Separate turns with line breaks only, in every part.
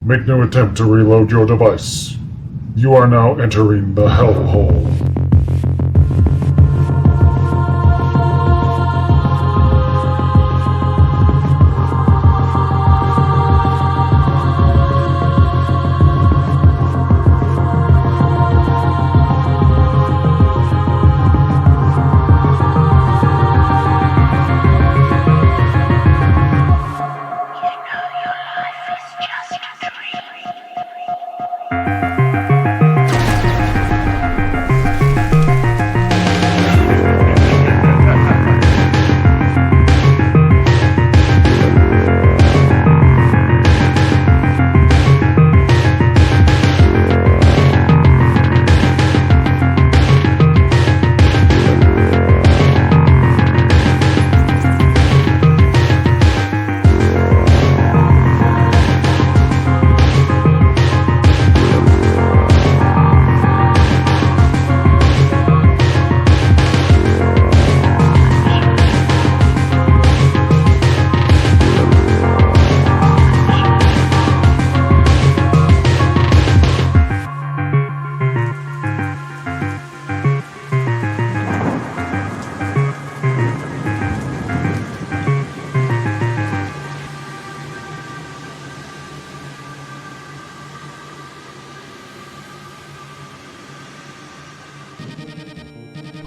Make no attempt to reload your device. You are now entering the Hellhole.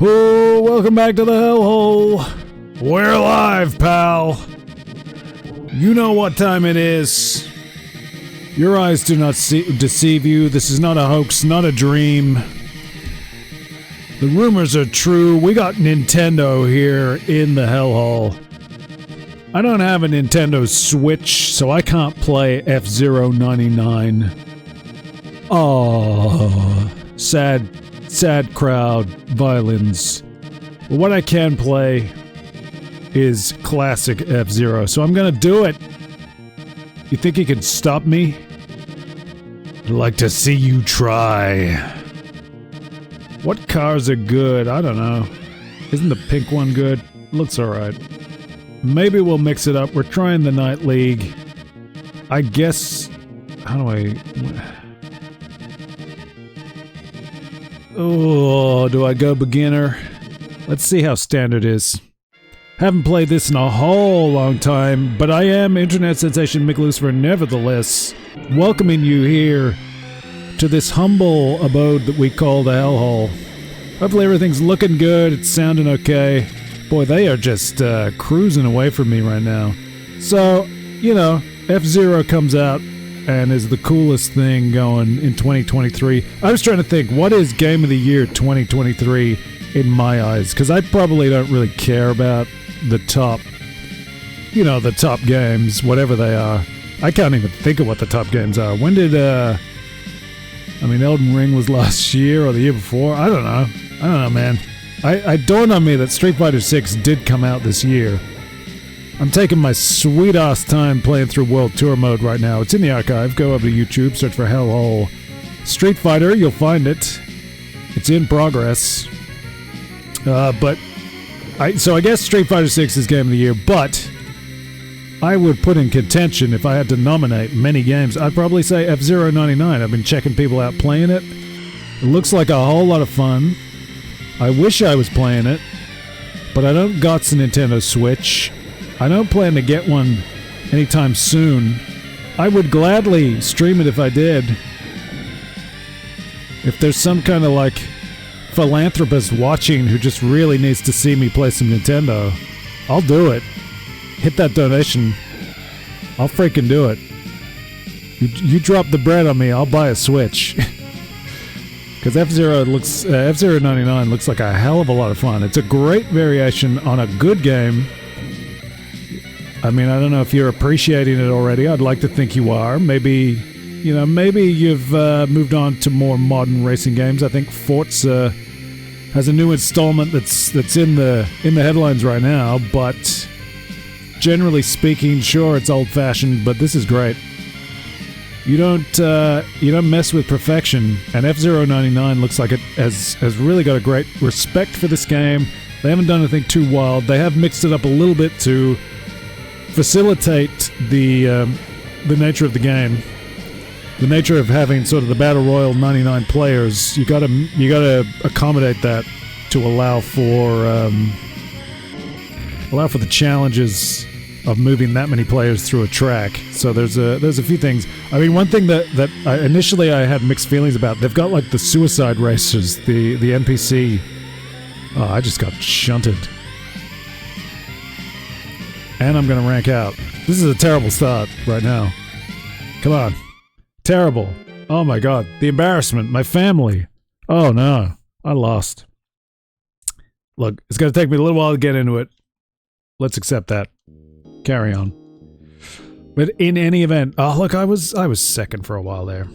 Oh, welcome back to the Hellhole. We're alive, pal. You know what time it is. Your eyes do not deceive you. This is not a hoax, not a dream. The rumors are true. We got Nintendo here in the Hellhole. I don't have a Nintendo Switch, so I can't play F-Zero 99. Oh, sad crowd, violins. But what I can play is classic F-Zero, so I'm gonna do it. You think you can stop me? I'd like to see you try. What cars are good? I don't know. Isn't the pink one good? Looks alright. Maybe we'll mix it up. We're trying the Night League. I guess... How do I... Oh, do I go beginner? Let's see how standard is. Haven't played this in a whole long time, but I am internet sensation Mick Lucifer nevertheless, welcoming you here to this humble abode that we call the Hellhole. Hopefully everything's looking good, it's sounding okay. Boy, they are just cruising away from me right now. So, you know, F-Zero comes out and is the coolest thing going in 2023. I was trying to think, what is Game of the Year 2023 in my eyes? Because I probably don't really care about the top, you know, the top games, whatever they are. I can't even think of what the top games are. When did, I mean, Elden Ring was last year or the year before? I don't know, man. It dawned on me that Street Fighter 6 did come out this year. I'm taking my sweet-ass time playing through World Tour mode right now. It's in the archive. Go over to YouTube, search for Hellhole Street Fighter. You'll find it. It's in progress. So I guess Street Fighter 6 is Game of the Year, but I would put in contention, if I had to nominate many games, I'd probably say F-Zero 99. I've been checking people out playing it. It looks like a whole lot of fun. I wish I was playing it, but I don't got a Nintendo Switch. I don't plan to get one anytime soon. I would gladly stream it if I did. If there's some kind of like philanthropist watching who just really needs to see me play some Nintendo, I'll do it. Hit that donation. I'll freaking do it. You drop the bread on me, I'll buy a Switch. Because F-Zero 99 looks like a hell of a lot of fun. It's a great variation on a good game. I mean, I don't know if you're appreciating it already. I'd like to think you are. Maybe you've moved on to more modern racing games. I think Forza has a new installment that's in the headlines right now. But generally speaking, sure, it's old-fashioned, but this is great. You don't mess with perfection, and F-Zero 99 looks like it has really got a great respect for this game. They haven't done anything too wild. They have mixed it up a little bit to facilitate the nature of the game. the nature of having sort of the Battle Royal 99 players, you gotta accommodate that to allow for the challenges of moving that many players through a track. So there's a few things. I mean, one thing that initially I had mixed feelings about, they've got like the suicide racers, the NPC. Oh, I just got shunted. And I'm gonna rank out. This is a terrible start right now. Come on. Terrible. Oh my god. The embarrassment. My family. Oh no. I lost. Look, it's gonna take me a little while to get into it. Let's accept that. Carry on. But in any event, oh look, I was second for a while there.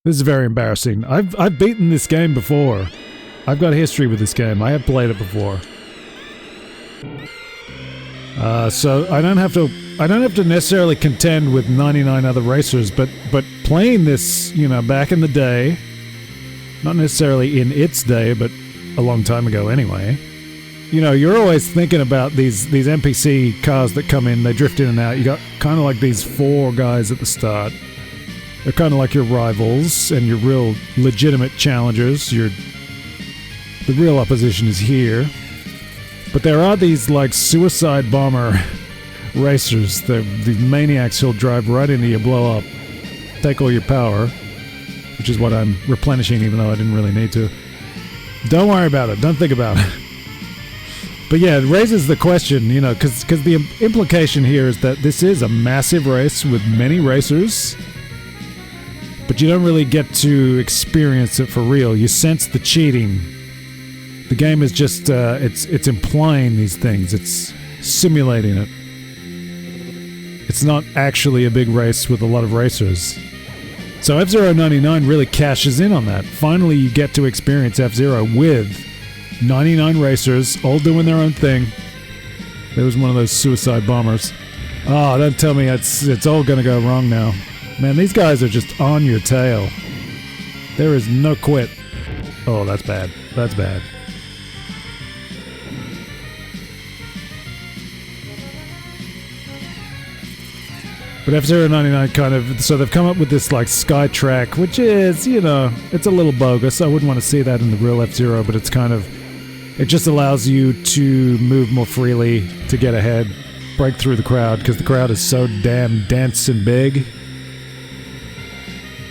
This is very embarrassing. I've beaten this game before. I've got history with this game. I have played it before. So I don't have to necessarily contend with 99 other racers, but playing this, you know, back in the day, not necessarily in its day, but a long time ago anyway. You know, you're always thinking about these NPC cars that come in, they drift in and out. You got kind of like these 4 guys at the start. They're kind of like your rivals and your real legitimate challengers. The real opposition is here. But there are these like suicide bomber racers. They're these maniacs who'll drive right into you, blow up, take all your power, which is what I'm replenishing even though I didn't really need to. Don't worry about it. Don't think about it. But yeah, it raises the question, you know, because the implication here is that this is a massive race with many racers, but you don't really get to experience it for real. You sense the cheating. The game is just, it's implying these things. It's simulating it. It's not actually a big race with a lot of racers. So F-Zero 99 really cashes in on that. Finally, you get to experience F-Zero with 99 racers, all doing their own thing. There was one of those suicide bombers. Oh, don't tell me it's all gonna go wrong now. Man, these guys are just on your tail. There is no quit. Oh, that's bad. That's bad. But F-Zero 99 kind of... So they've come up with this, like, sky track, which is, you know, it's a little bogus. I wouldn't want to see that in the real F-Zero, but it's kind of... It just allows you to move more freely, to get ahead, break through the crowd, because the crowd is so damn dense and big.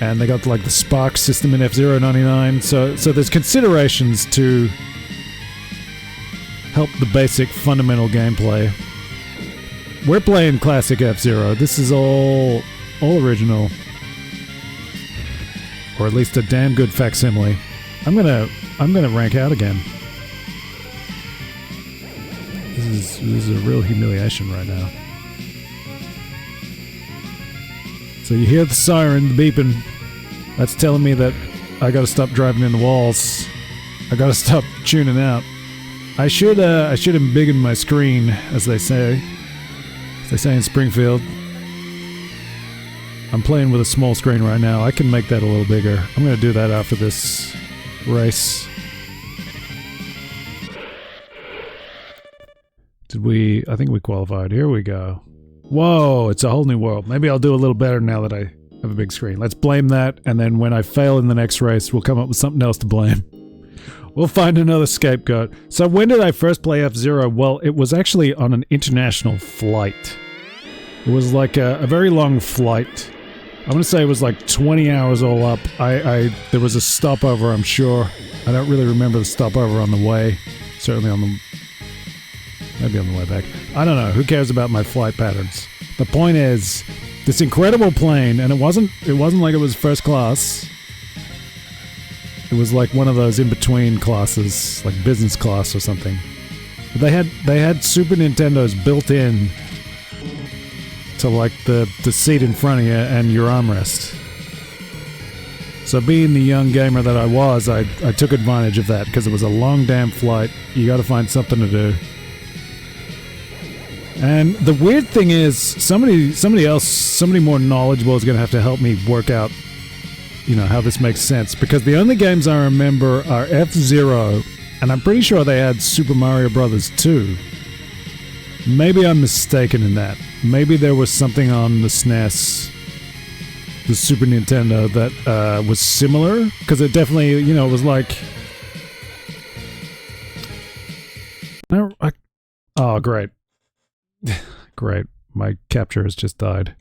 And they got, like, the spark system in F-Zero 99, so there's considerations to help the basic fundamental gameplay. We're playing classic F-Zero. This is all original. Or at least a damn good facsimile. I'm gonna rank out again. This is a real humiliation right now. So you hear the siren, the beeping. That's telling me that I gotta stop driving in the walls. I gotta stop tuning out. I should embiggen my screen, as they say. They say in Springfield. I'm playing with a small screen right now. I can make that a little bigger. I'm going to do that after this race. I think we qualified. Here we go. Whoa, it's a whole new world. Maybe I'll do a little better now that I have a big screen. Let's blame that, and then when I fail in the next race, we'll come up with something else to blame. We'll find another scapegoat. So when did I first play F-Zero? Well, it was actually on an international flight. It was like a very long flight. I'm gonna say it was like 20 hours all up. There was a stopover, I'm sure. I don't really remember the stopover on the way. Certainly maybe on the way back. I don't know. Who cares about my flight patterns? The point is, this incredible plane, and it wasn't like it was first class. It was like one of those in-between classes, like business class or something. But they had Super Nintendos built in to like the seat in front of you and your armrest. So being the young gamer that I was, I took advantage of that because it was a long damn flight. You got to find something to do. And the weird thing is, somebody more knowledgeable is going to have to help me work out, you know, how this makes sense, because the only games I remember are F-Zero, and I'm pretty sure they had Super Mario Brothers 2. Maybe I'm mistaken in that. Maybe there was something on the SNES. the Super Nintendo that was similar, because it definitely, you know, it was like... Oh, great. Great. My capture has just died.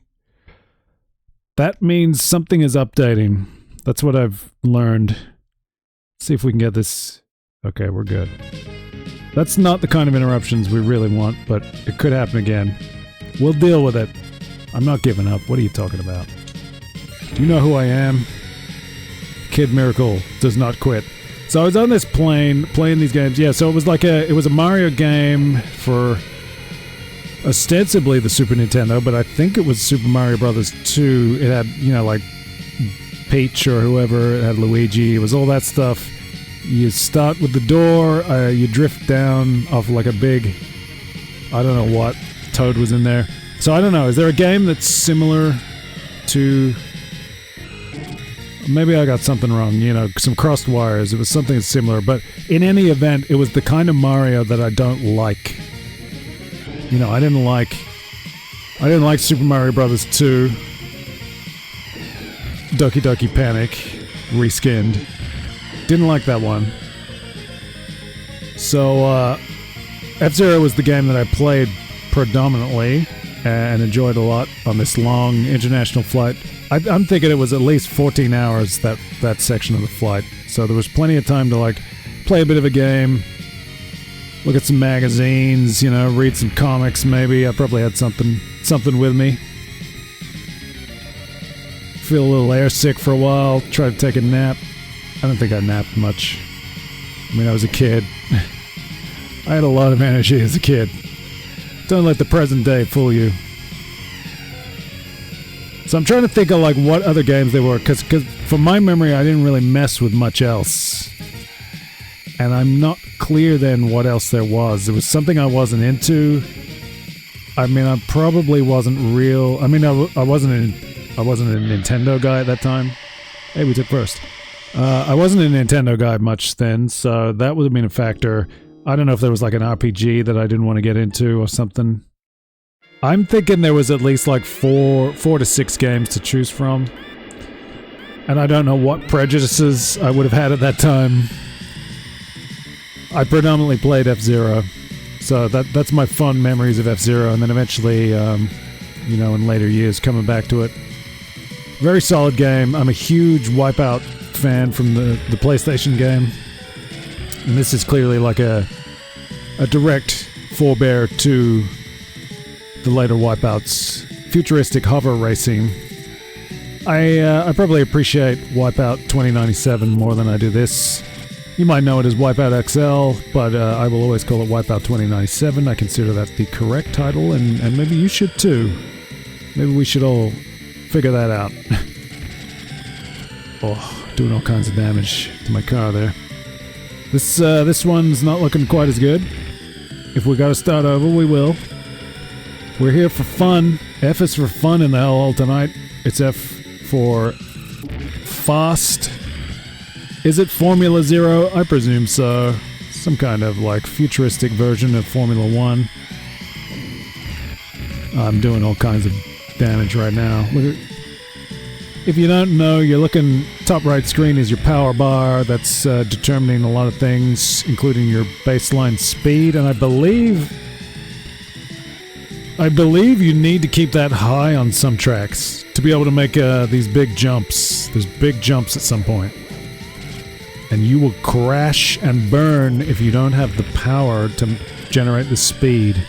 That means something is updating. That's what I've learned. Let's see if we can get this... Okay, we're good. That's not the kind of interruptions we really want, but it could happen again. We'll deal with it. I'm not giving up. What are you talking about? Do you know who I am? Kid Miracle does not quit. So I was on this plane playing these games. Yeah, so it was like it was a Mario game for ostensibly the Super Nintendo, but I think it was Super Mario Brothers 2. It had, you know, like Peach or whoever. It had Luigi. It was all that stuff. You start with the door, you drift down off like a big, I don't know what, Toad was in there. So I don't know, is there a game that's similar to... Maybe I got something wrong, you know, some crossed wires. It was something similar, but in any event, it was the kind of Mario that I don't like. You know, I didn't like Super Mario Brothers 2, Doki Doki Panic, reskinned. Didn't like that one. So, F-Zero was the game that I played predominantly and enjoyed a lot on this long international flight. I'm thinking it was at least 14 hours, that section of the flight. So there was plenty of time to, like, play a bit of a game, look at some magazines, you know, read some comics maybe. I probably had something with me. Feel a little airsick for a while, try to take a nap. I don't think I napped much. I mean, I was a kid. I had a lot of energy as a kid. Don't let the present day fool you. So I'm trying to think of like what other games there were, because from my memory I didn't really mess with much else. And I'm not clear then what else there was. There was something I wasn't into. I mean, I probably wasn't real... I mean, I wasn't a Nintendo guy at that time. Hey, we took first. I wasn't a Nintendo guy much then, so that would have been a factor. I don't know if there was like an RPG that I didn't want to get into or something. I'm thinking there was at least like four to six games to choose from. And I don't know what prejudices I would have had at that time. I predominantly played F-Zero. So that's my fond memories of F-Zero, and then eventually, you know, in later years, coming back to it. Very solid game. I'm a huge Wipeout fan from the PlayStation game. And this is clearly like a direct forebear to the later Wipeouts. Futuristic hover racing. I probably appreciate Wipeout 2097 more than I do this. You might know it as Wipeout XL, but I will always call it Wipeout 2097. I consider that the correct title, and maybe you should too. Maybe we should all figure that out. Oh, doing all kinds of damage to my car there. This one's not looking quite as good. If we gotta start over, we will. We're here for fun. F is for fun in the Hellhole tonight. It's F for fast. Is it Formula Zero? I presume so. Some kind of like futuristic version of Formula 1. I'm doing all kinds of damage right now. Look at, if you don't know, you're looking, top right screen is your power bar. That's determining a lot of things, including your baseline speed. And I believe you need to keep that high on some tracks to be able to make these big jumps. There's big jumps at some point. And you will crash and burn if you don't have the power to generate the speed.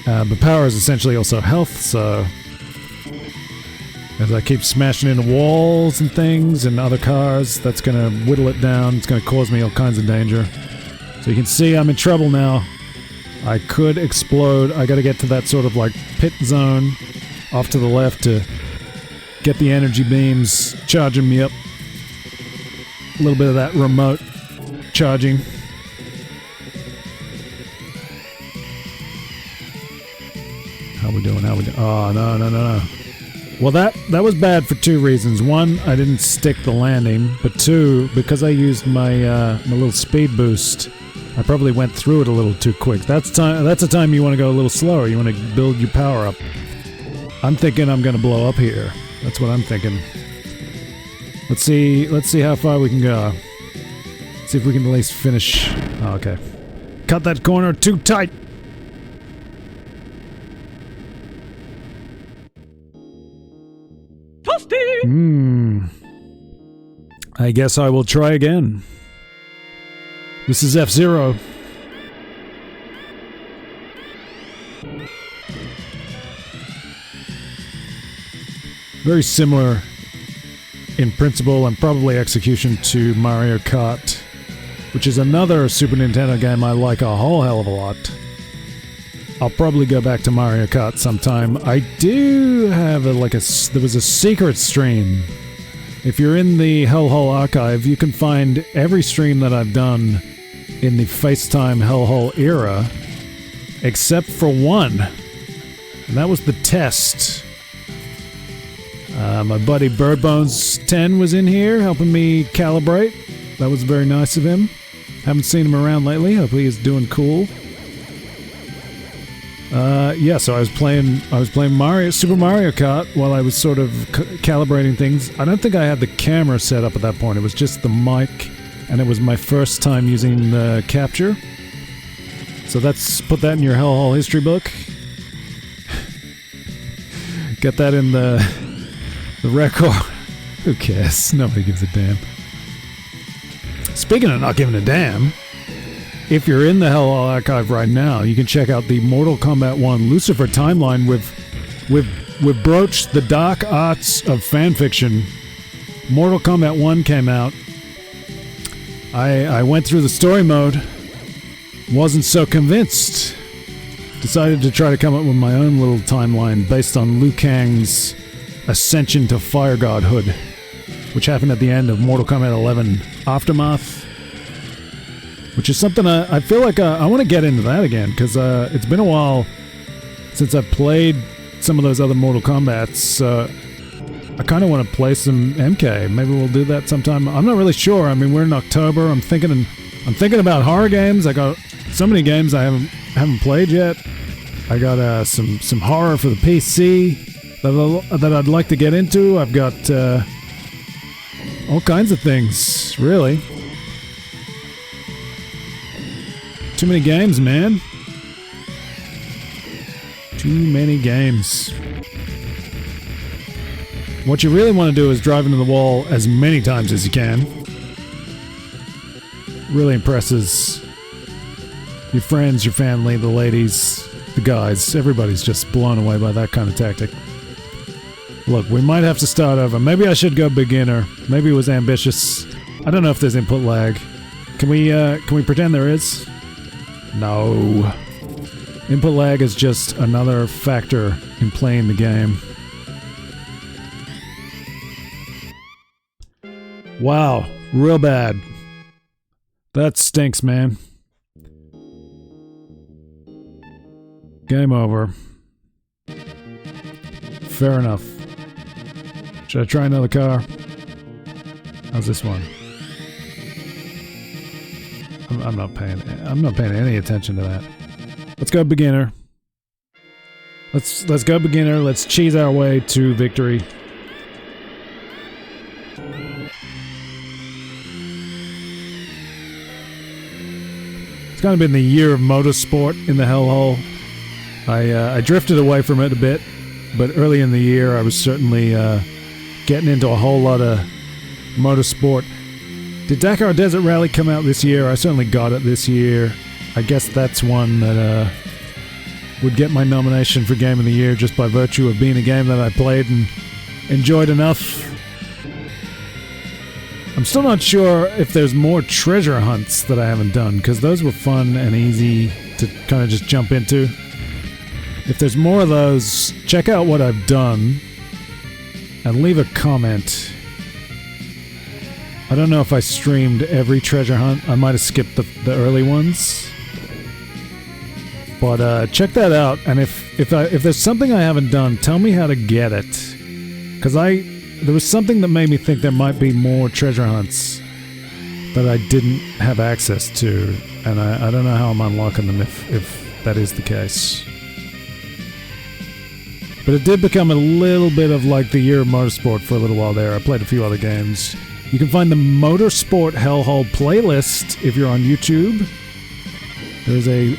But power is essentially also health, so... as I keep smashing into walls and things and other cars, that's gonna whittle it down. It's gonna cause me all kinds of danger. So you can see I'm in trouble now. I could explode. I gotta get to that sort of like pit zone off to the left to get the energy beams charging me up. A little bit of that remote charging. How we doing? Oh, no. Well, that was bad for two reasons. One, I didn't stick the landing, but two, because I used my little speed boost, I probably went through it a little too quick. That's a time you want to go a little slower. You want to build your power up. I'm thinking I'm gonna blow up here. That's what I'm thinking. Let's see how far we can go. See if we can at least finish. Oh, okay. Cut that corner too tight! Toasty! I guess I will try again. This is F-Zero. Very similar in principle and probably execution to Mario Kart, which is another Super Nintendo game I like a whole hell of a lot. I'll probably go back to Mario Kart sometime. I do have there was a secret stream. If you're in the Hellhole archive, you can find every stream that I've done in the FaceTime Hellhole era, except for one. And that was the test. My buddy Birdbones10 was in here helping me calibrate. That was very nice of him. Haven't seen him around lately. Hopefully he's doing cool. Yeah, so I was playing Super Mario Kart while I was sort of calibrating things. I don't think I had the camera set up at that point. It was just the mic, and it was my first time using the capture. So put that in your Hellhole history book. Get that in the record. Who cares? Nobody gives a damn. Speaking of not giving a damn, if you're in the Hellhole archive right now, you can check out the Mortal Kombat 1 Lucifer timeline. We've broached the dark arts of fanfiction. Mortal Kombat 1 came out. I went through the story mode. Wasn't so convinced. Decided to try to come up with my own little timeline based on Liu Kang's ascension to Fire Godhood, which happened at the end of Mortal Kombat 11 Aftermath. Which is something I feel like I want to get into that again, because it's been a while since I've played some of those other Mortal Kombats. I kind of want to play some MK. Maybe we'll do that sometime. I'm not really sure. I mean, we're in October. I'm thinking about horror games. I got so many games I haven't played yet. I got some horror for the PC that I'd like to get into. I've got all kinds of things, really. Too many games, man. Too many games. What you really want to do is drive into the wall as many times as you can. Really impresses your friends, your family, the ladies, the guys. Everybody's just blown away by that kind of tactic. Look, we might have to start over. Maybe I should go beginner. Maybe it was ambitious. I don't know if there's input lag. Can we pretend there is? No. Input lag is just another factor in playing the game. Wow, real bad. That stinks, man. Game over. Fair enough. Should I try another car? How's this one? I'm not paying any attention to that. Let's go beginner. Let's go beginner. Let's cheese our way to victory. It's kind of been the year of motorsport in the Hellhole. I drifted away from it a bit, but early in the year I was certainly getting into a whole lot of motorsport. Did Dakar Desert Rally come out this year? I certainly got it this year. I guess that's one that would get my nomination for Game of the Year just by virtue of being a game that I played and enjoyed enough. I'm still not sure if there's more treasure hunts that I haven't done, because those were fun and easy to kind of just jump into. If there's more of those, check out what I've done and leave a comment. I don't know if I streamed every treasure hunt. I might have skipped the early ones. But check that out, and if there's something I haven't done, tell me how to get it. Because there was something that made me think there might be more treasure hunts that I didn't have access to, and I don't know how I'm unlocking them if that is the case. But it did become a little bit of like the year of motorsport for a little while there. I played a few other games. You can find the Motorsport Hellhole playlist if you're on YouTube. There's a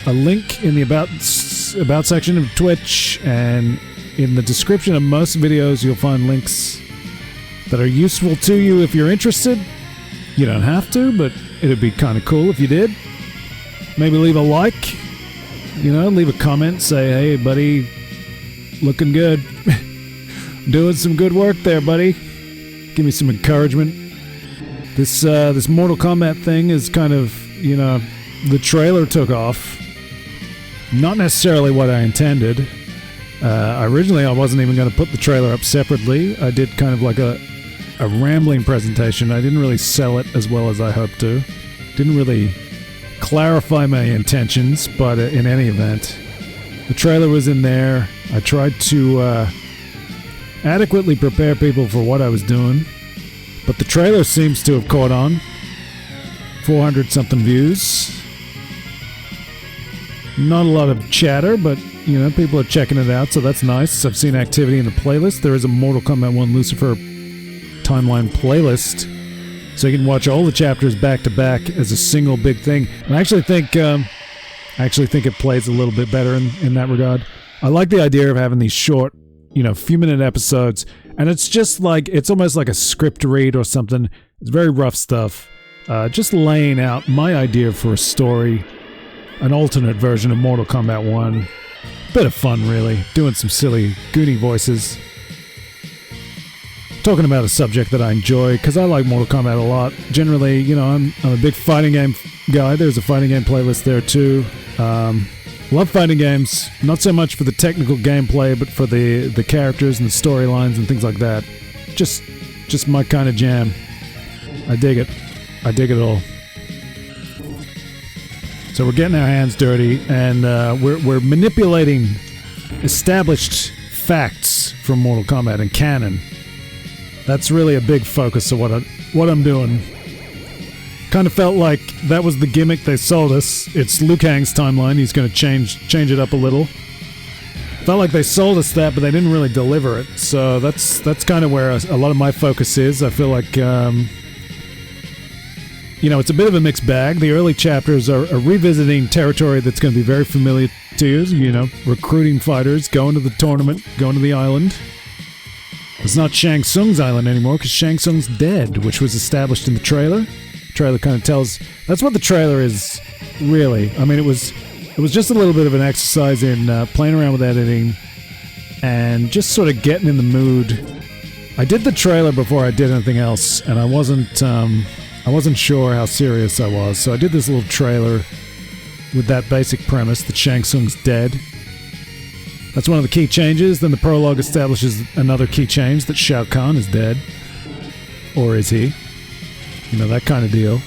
link in the about section of Twitch, and in the description of most videos you'll find links that are useful to you if you're interested. You don't have to, but it'd be kind of cool if you did. Maybe leave a like, leave a comment, say, hey buddy, looking good. Doing some good work there, buddy. Give me some encouragement. This Mortal Kombat thing is kind of, the trailer took off. Not necessarily what I intended. Originally I wasn't even going to put the trailer up separately. I did kind of like a rambling presentation. I didn't really sell it as well as I hoped to. Didn't really clarify my intentions, but in any event, the trailer was in there. I tried to adequately prepare people for what I was doing, but the trailer seems to have caught on. 400 something views. Not a lot of chatter, but people are checking it out, so that's nice. I've seen activity in the playlist. There is a Mortal Kombat 1 Lucifer timeline playlist, so you can watch all the chapters back to back as a single big thing. And I actually think it plays a little bit better in that regard. I like the idea of having these short, few minute episodes, and it's just like, it's almost like a script read or something. It's very rough stuff. Just laying out my idea for a story, an alternate version of Mortal Kombat 1. Bit of fun, really. Doing some silly, goony voices. Talking about a subject that I enjoy, because I like Mortal Kombat a lot. Generally, I'm a big fighting game guy. There's a fighting game playlist there, too. Love fighting games. Not so much for the technical gameplay, but for the characters and the storylines and things like that. Just my kind of jam. I dig it. I dig it all. So we're getting our hands dirty, and we're manipulating established facts from Mortal Kombat and canon. That's really a big focus of what I'm doing. Kind of felt like that was the gimmick they sold us. It's Liu Kang's timeline. He's going to change it up a little. Felt like they sold us that, but they didn't really deliver it. So that's kind of where a lot of my focus is. I feel like it's a bit of a mixed bag. The early chapters are revisiting territory that's going to be very familiar to you, recruiting fighters, going to the tournament, going to the island. It's not Shang Tsung's island anymore because Shang Tsung's dead, which was established in the trailer. The trailer kind of tells... That's what the trailer is, really. I mean, it was just a little bit of an exercise in playing around with editing and just sort of getting in the mood. I did the trailer before I did anything else, and I wasn't sure how serious I was, so I did this little trailer with that basic premise that Shang Tsung's dead. That's one of the key changes. Then the prologue establishes another key change, that Shao Kahn is dead. Or is he? That kind of deal.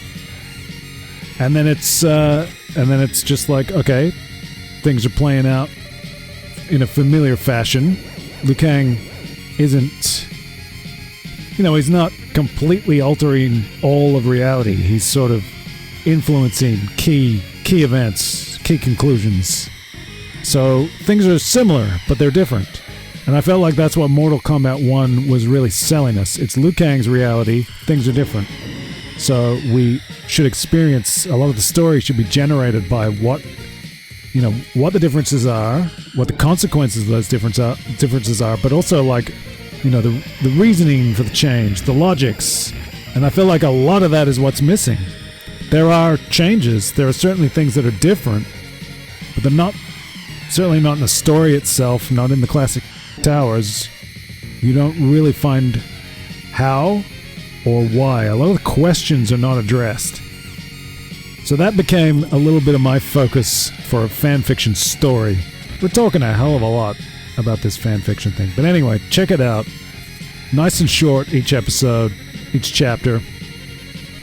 And then it's just like, okay, things are playing out in a familiar fashion. Liu Kang isn't... he's not completely altering all of reality. He's sort of influencing key events, key conclusions. So things are similar, but they're different. And I felt like that's what Mortal Kombat 1 was really selling us. It's Liu Kang's reality. Things are different. So we should experience, a lot of the story should be generated by what the differences are, what the consequences of those differences are, but also like, the reasoning for the change, the logics. And I feel like a lot of that is what's missing. There are changes. There are certainly things that are different, but they're certainly not in the story itself, not in the classic towers. You don't really find how or why. A lot of the questions are not addressed. So that became a little bit of my focus for a fanfiction story. We're talking a hell of a lot about this fanfiction thing. But anyway, check it out. Nice and short, each episode, each chapter.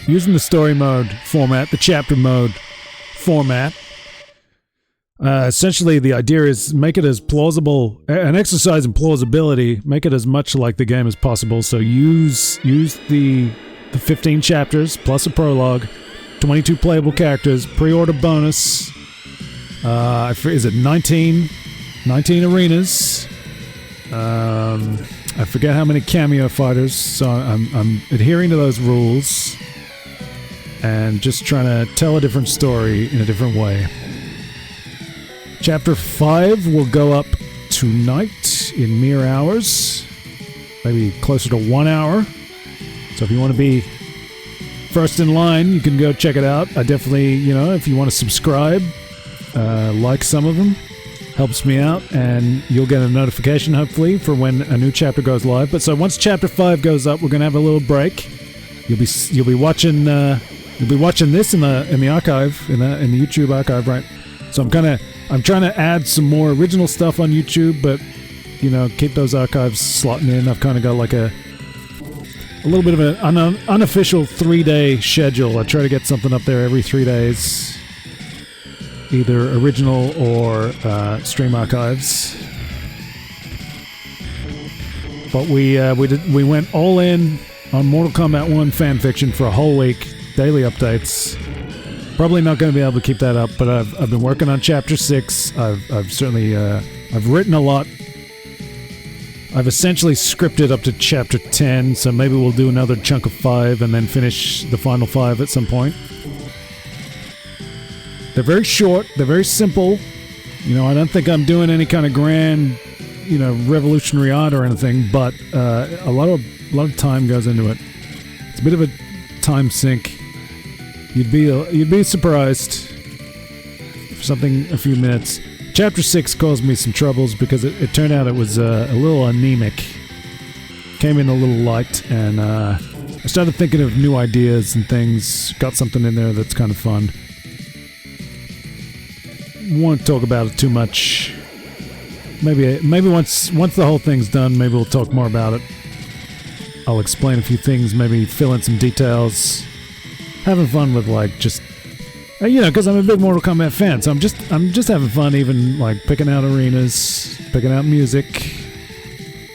Using the story mode format, the chapter mode format. Essentially, the idea is make it as plausible, an exercise in plausibility, make it as much like the game as possible. So use the 15 chapters plus a prologue, 22 playable characters, pre-order bonus. Is it 19 arenas? I forget how many cameo fighters, so I'm adhering to those rules and just trying to tell a different story in a different way. Chapter 5 will go up tonight in mere hours, maybe closer to 1 hour. So if you want to be first in line, you can go check it out. I definitely, if you want to subscribe, like some of them, helps me out, and you'll get a notification hopefully for when a new chapter goes live. But so once chapter 5 goes up, we're gonna have a little break. You'll be watching this in the archive, in the YouTube archive, right? So I'm trying to add some more original stuff on YouTube, but keep those archives slotting in. I've kind of got like a little bit of an unofficial 3-day schedule. I try to get something up there every 3 days. Either original or stream archives. But we went all in on Mortal Kombat 1 fanfiction for a whole week, daily updates. Probably not going to be able to keep that up, but I've been working on Chapter 6. I've certainly I've written a lot. I've essentially scripted up to Chapter 10, so maybe we'll do another chunk of 5 and then finish the final 5 at some point. They're very short. They're very simple. I don't think I'm doing any kind of grand, revolutionary art or anything. But a lot of time goes into it. It's a bit of a time sink. You'd be surprised for something a few minutes. Chapter 6 caused me some troubles because it turned out it was a little anemic. Came in a little light, and I started thinking of new ideas and things. Got something in there that's kind of fun. Won't talk about it too much. Maybe once the whole thing's done, maybe we'll talk more about it. I'll explain a few things, maybe fill in some details. Having fun with just because I'm a big Mortal Kombat fan, so I'm just having fun, even picking out arenas, picking out music,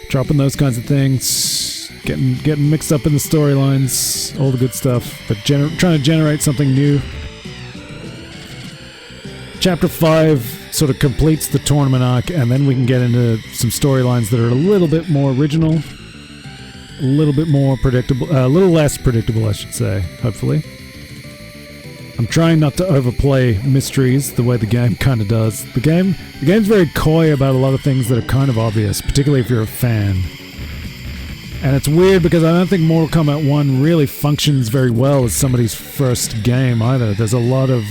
dropping those kinds of things, getting mixed up in the storylines, all the good stuff, but trying to generate something new. Chapter 5 sort of completes the tournament arc, and then we can get into some storylines that are a little bit more original, a little bit more predictable, a little less predictable, I should say, hopefully. I'm trying not to overplay mysteries the way the game kind of does. The game's very coy about a lot of things that are kind of obvious, particularly if you're a fan. And it's weird because I don't think Mortal Kombat 1 really functions very well as somebody's first game either. There's a lot of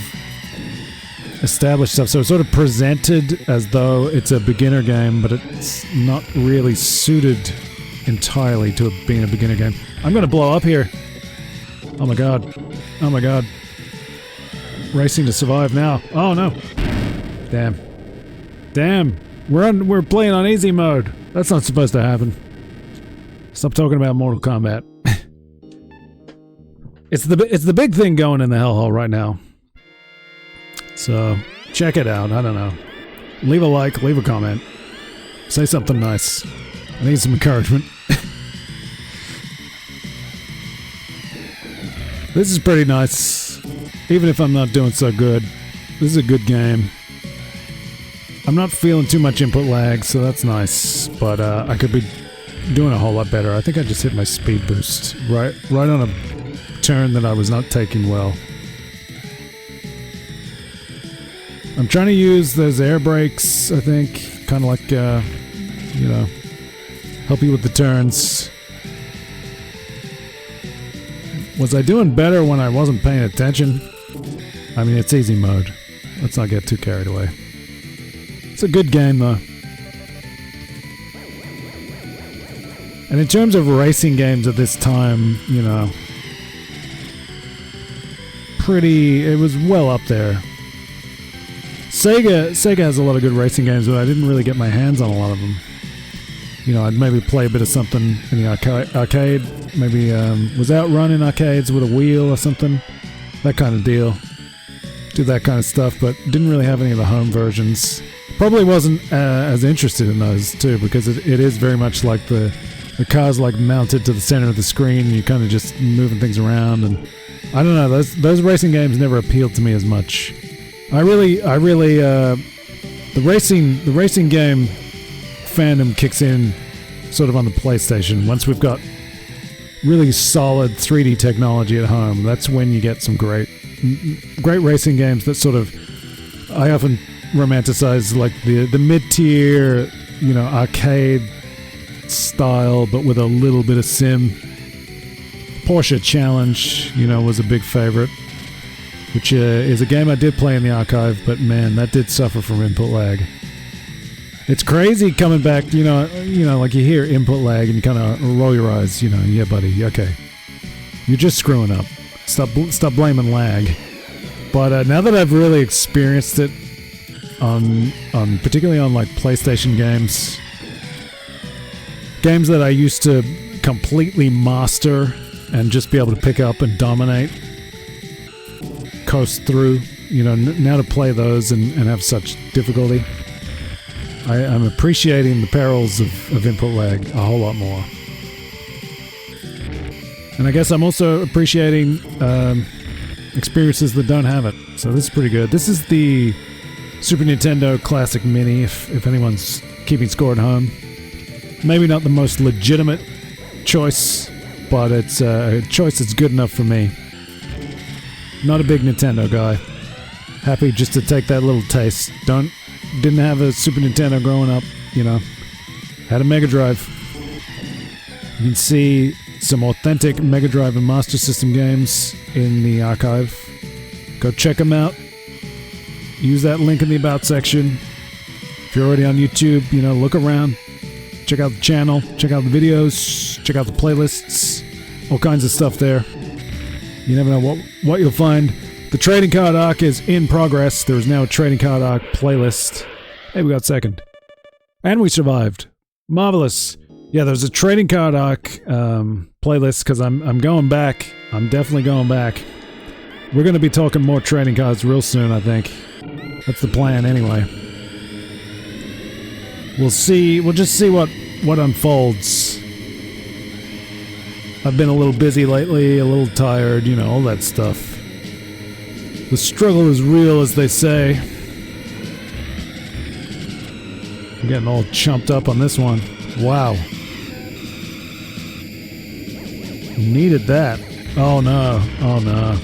established stuff, so it's sort of presented as though it's a beginner game, but it's not really suited entirely to being a beginner game. I'm gonna blow up here. Oh my god. Racing to survive now. Oh no. Damn. We're playing on easy mode. That's not supposed to happen. Stop talking about Mortal Kombat. It's the big thing going in the Hellhole right now. So, check it out. I don't know. Leave a like, leave a comment. Say something nice. I need some encouragement. This is pretty nice. Even if I'm not doing so good. This is a good game. I'm not feeling too much input lag, so that's nice. But I could be doing a whole lot better. I think I just hit my speed boost. Right on a turn that I was not taking well. I'm trying to use those air brakes, I think, kind of like, help you with the turns. Was I doing better when I wasn't paying attention? I mean, it's easy mode. Let's not get too carried away. It's a good game, though. And in terms of racing games at this time, it was well up there. Sega has a lot of good racing games, but I didn't really get my hands on a lot of them. I'd maybe play a bit of something in the arcade. Maybe was Outrun in arcades with a wheel or something. That kind of deal. Do that kind of stuff, but didn't really have any of the home versions. Probably wasn't as interested in those too, because it is very much like the car's mounted to the center of the screen, and you're kind of just moving things around, and I don't know, those racing games never appealed to me as much. The racing game fandom kicks in sort of on the PlayStation. Once we've got really solid 3D technology at home, that's when you get some great racing games that sort of, I often romanticize like the mid-tier, you know, arcade style, but with a little bit of sim. Porsche Challenge, you know, was a big favorite, which is a game I did play in the archive, but man, that did suffer from input lag. It's crazy coming back, you know, like you hear input lag and you kind of roll your eyes, you know, yeah, buddy, okay. You're just screwing up. Stop blaming lag. But now that I've really experienced it on particularly on like PlayStation games that I used to completely master and just be able to pick up and dominate, coast through, you know, now to play those and have such difficulty, I'm appreciating the perils of input lag a whole lot more. And I guess I'm also appreciating experiences that don't have it. So this is pretty good. This is the Super Nintendo Classic Mini, if anyone's keeping score at home. Maybe not the most legitimate choice, but it's a choice that's good enough for me. Not a big Nintendo guy. Happy just to take that little taste. Didn't have a Super Nintendo growing up, you know. Had a Mega Drive. You can see some authentic Mega Drive and Master System games in the archive. Go check them out. Use that link in the About section. If you're already on YouTube, you know, look around. Check out the channel. Check out the videos. Check out the playlists. All kinds of stuff there. You never know what you'll find. The trading card arc is in progress. There is now a trading card arc playlist. Hey, we got second. And we survived. Marvelous. Yeah, there's a trading card arc playlist because I'm going back. I'm definitely going back. We're going to be talking more trading cards real soon, I think. That's the plan anyway. We'll see. We'll just see what unfolds. I've been a little busy lately, a little tired, you know, all that stuff. The struggle is real, as they say. I'm getting all chumped up on this one. Wow. Needed that. Oh no. Oh no.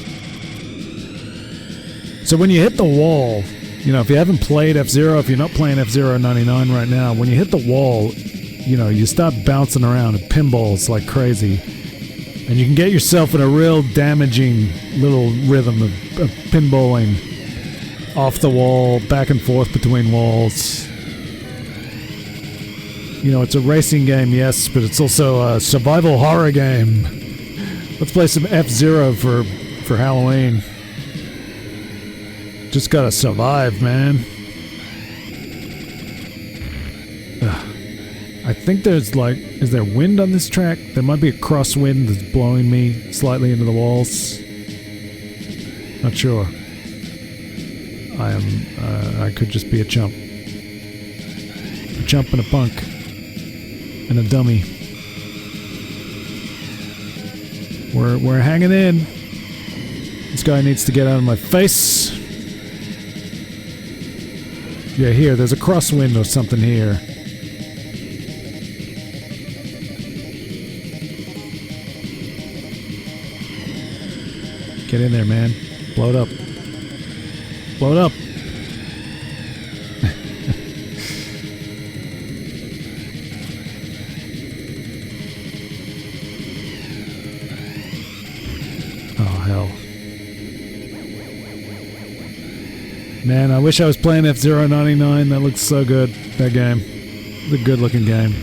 So when you hit the wall, you know, if you haven't played F-Zero, if you're not playing F-Zero 99 right now, when you hit the wall, you know, you start bouncing around and pinballs like crazy. And you can get yourself in a real damaging little rhythm of pinballing off the wall, back and forth between walls. You know, it's a racing game, yes, but it's also a survival horror game. Let's play some F-Zero for Halloween. Just gotta survive, man. Ugh. I think there's like, is there wind on this track? There might be a crosswind that's blowing me slightly into the walls. Not sure. I could just be a chump. A chump and a punk. And a dummy. We're hanging in. This guy needs to get out of my face. Yeah, here, there's a crosswind or something here. Get in there, man. Blow it up. Blow it up. Oh, hell. Man, I wish I was playing F-Zero 99. That looks so good, that game. It's a good-looking game.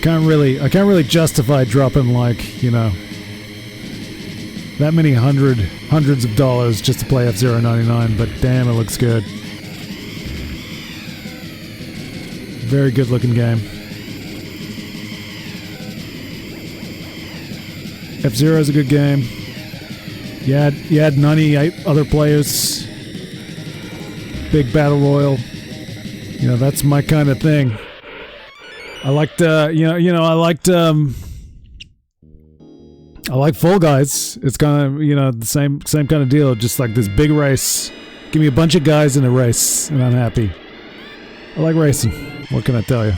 I can't really justify dropping like, you know, that many hundreds of dollars just to play F-Zero 99, but damn, it looks good. Very good looking game. F-Zero is a good game. You had 98 other players. Big battle royal. You know, that's my kind of thing. I liked, I I like Fall Guys. It's kind of, the same kind of deal. Just like this big race. Give me a bunch of guys in a race, and I'm happy. I like racing. What can I tell you?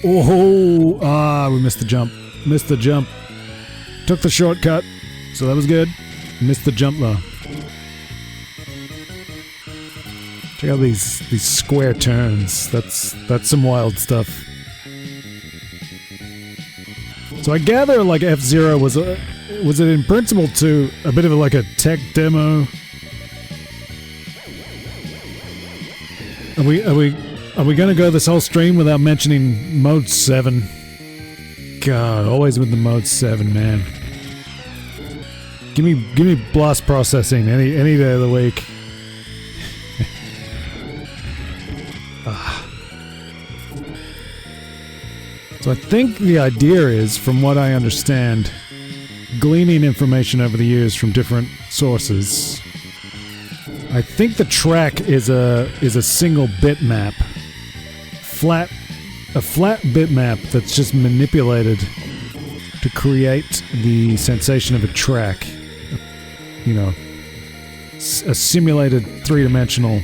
Oh, we missed the jump. Missed the jump. Took the shortcut, so that was good. Missed the jump though. Check out these square turns. That's some wild stuff. So I gather like F-Zero was it in principle to a bit of like a tech demo? Are we gonna go this whole stream without mentioning Mode 7? God, always with the Mode 7, man. Give me blast processing any day of the week. So I think the idea is, from what I understand, gleaning information over the years from different sources. I think the track is a single bitmap. A flat bitmap that's just manipulated to create the sensation of a track. A simulated three-dimensional...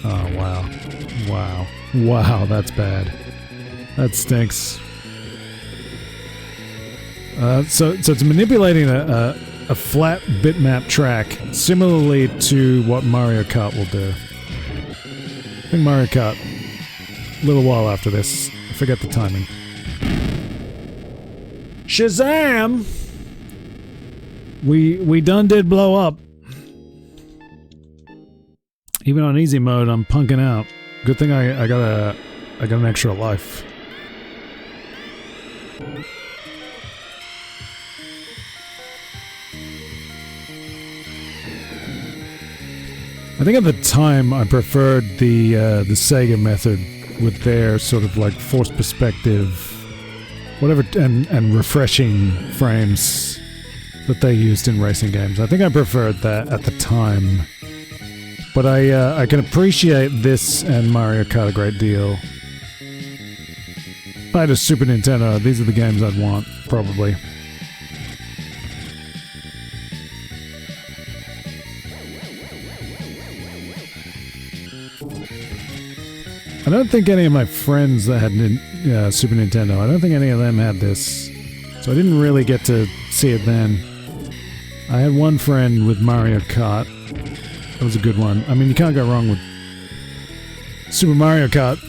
Oh, wow, that's bad. That stinks. So it's manipulating a flat bitmap track, similarly to what Mario Kart will do. I think Mario Kart, a little while after this. I forget the timing. Shazam! We done did blow up. Even on easy mode, I'm punking out. Good thing I got an extra life. I think at the time I preferred the Sega method with their sort of like forced perspective, whatever, and refreshing frames that they used in racing games. I think I preferred that at the time, but I can appreciate this and Mario Kart a great deal. If I had a Super Nintendo, these are the games I'd want, probably. I don't think any of my friends that had Super Nintendo, I don't think any of them had this. So I didn't really get to see it then. I had one friend with Mario Kart. That was a good one. I mean, you can't go wrong with Super Mario Kart.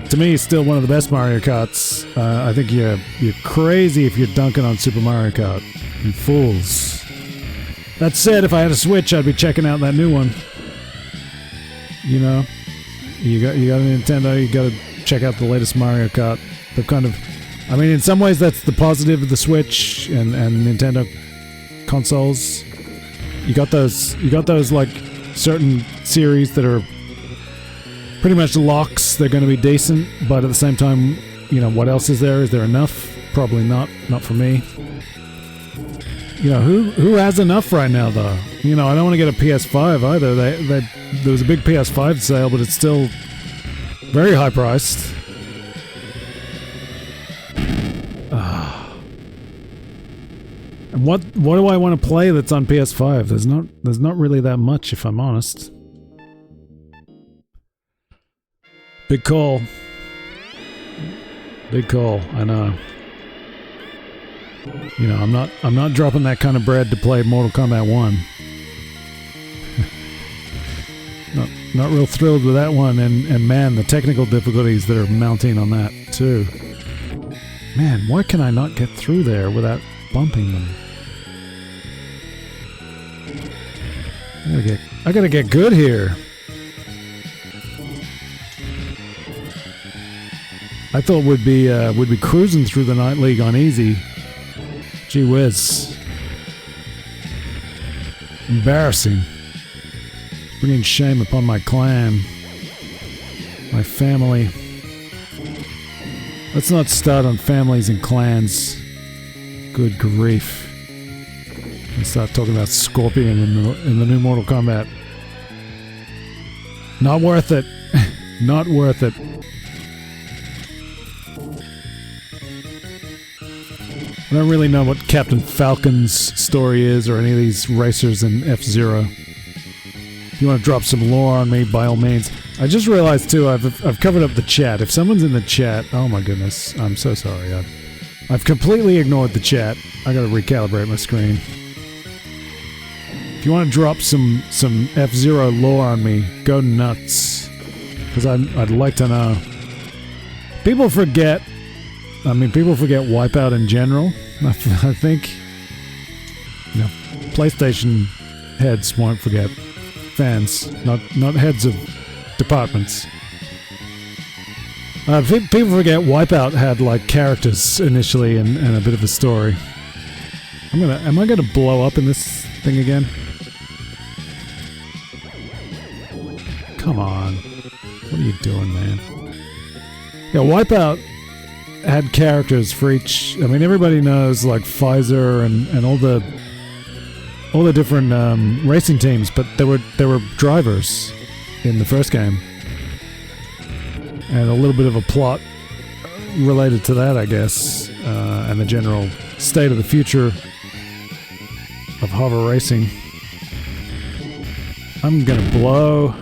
To me, it's still one of the best Mario Karts. I think you're crazy if you're dunking on Super Mario Kart. You fools. That said, if I had a Switch, I'd be checking out that new one. You know? You got a Nintendo, you gotta check out the latest Mario Kart. They've kind of... I mean, in some ways that's the positive of the Switch and Nintendo consoles. You got those like certain series that are pretty much locks. They're gonna be decent, but at the same time, you know, what else is there? Is there enough? Probably not. Not for me. You know, who has enough right now, though? You know, I don't want to get a PS5 either. There was a big PS5 sale, but it's still very high priced. And what do I want to play that's on PS5? There's not really that much, if I'm honest. Big call. Big call, I know. You know, I'm not dropping that kind of bread to play Mortal Kombat 1. Not real thrilled with that one, and man, the technical difficulties that are mounting on that too. Man, why can I not get through there without bumping them? I gotta get good here. I thought we'd be cruising through the Night League on easy. Gee whiz. Embarrassing. Bringing shame upon my clan. My family. Let's not start on families and clans. Good grief. And start talking about Scorpion in the new Mortal Kombat. Not worth it. Not worth it. I don't really know what Captain Falcon's story is or any of these racers in F-Zero. If you want to drop some lore on me, by all means. I just realized too, I've covered up the chat. If someone's in the chat, oh my goodness, I'm so sorry. I've completely ignored the chat. I gotta recalibrate my screen. If you want to drop some F-Zero lore on me, go nuts. Because I'd like to know. People forget. I mean, people forget Wipeout in general. I think, you know, PlayStation heads won't forget. Fans, not heads of departments. People forget Wipeout had like characters initially and a bit of a story. Am I gonna blow up in this thing again? Come on. What are you doing, man? Yeah, Wipeout had characters for each. I mean, everybody knows like Pfizer and all the different racing teams, but there were drivers in the first game, and a little bit of a plot related to that, I guess, and the general state of the future of hover racing. I'm gonna blow.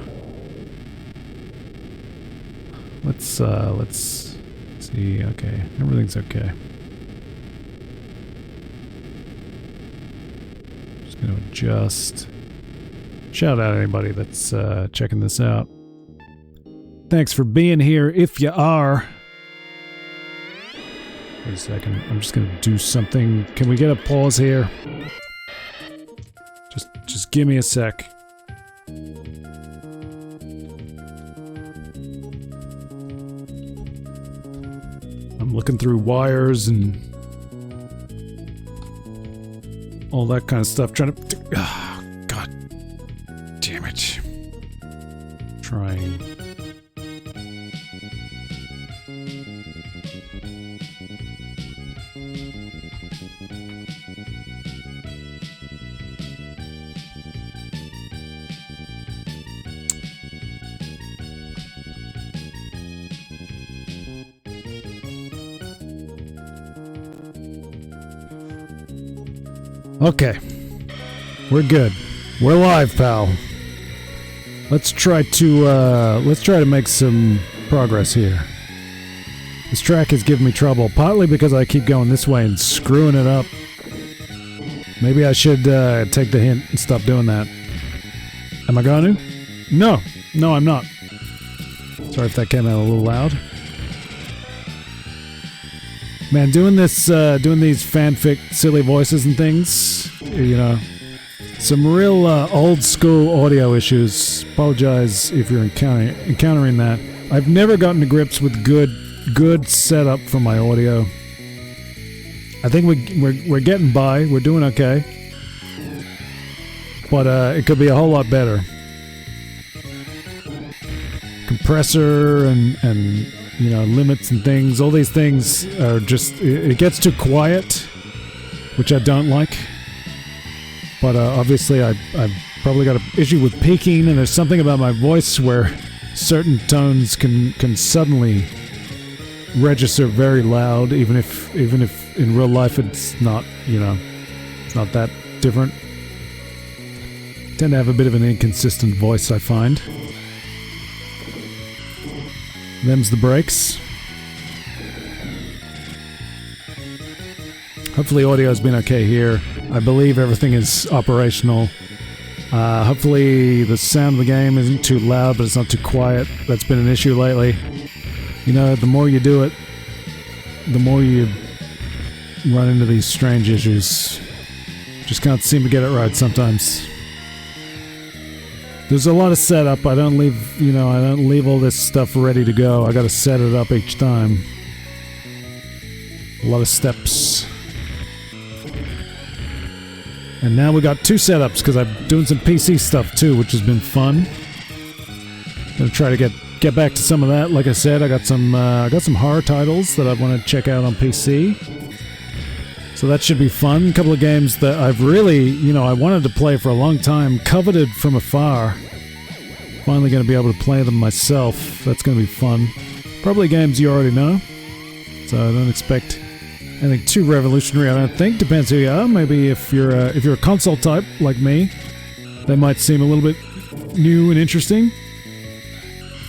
Let's see. Okay, everything's okay. Just gonna adjust. Shout out anybody that's checking this out. Thanks for being here, if you are. Wait a second. I'm just gonna do something. Can we get a pause here? Just give me a sec. I'm looking through wires and all that kind of stuff, trying to... Oh, God damn it. Trying. Okay, we're good. We're live, pal. Let's try to make some progress here. This track is giving me trouble, partly because I keep going this way and screwing it up. Maybe I should take the hint and stop doing that. Am I going to? No, I'm not. Sorry if that came out a little loud. Man, doing these fanfic silly voices and things, you know, some real old school audio issues. Apologize if you're encountering that. I've never gotten to grips with good setup for my audio. I think we're getting by. We're doing okay, but it could be a whole lot better. Compressor and you know, limits and things. All these things are just... It gets too quiet, which I don't like. But obviously I've probably got an issue with peaking, and there's something about my voice where certain tones can suddenly register very loud, even if in real life it's not, you know, it's not that different. I tend to have a bit of an inconsistent voice, I find. Them's the breaks. Hopefully audio's been okay here. I believe everything is operational. Hopefully the sound of the game isn't too loud, but it's not too quiet. That's been an issue lately. You know, the more you do it, the more you run into these strange issues. Just can't seem to get it right sometimes. There's a lot of setup. I don't leave all this stuff ready to go. I gotta set it up each time. A lot of steps. And now we got two setups because I'm doing some PC stuff too, which has been fun. Gonna try to get back to some of that. Like I said, I got some horror titles that I want to check out on PC. So that should be fun. A couple of games that I've really, I wanted to play for a long time, coveted from afar. Finally going to be able to play them myself. That's going to be fun. Probably games you already know, so I don't expect anything too revolutionary. I don't think. Depends who you are. Maybe if you're a console type like me, they might seem a little bit new and interesting.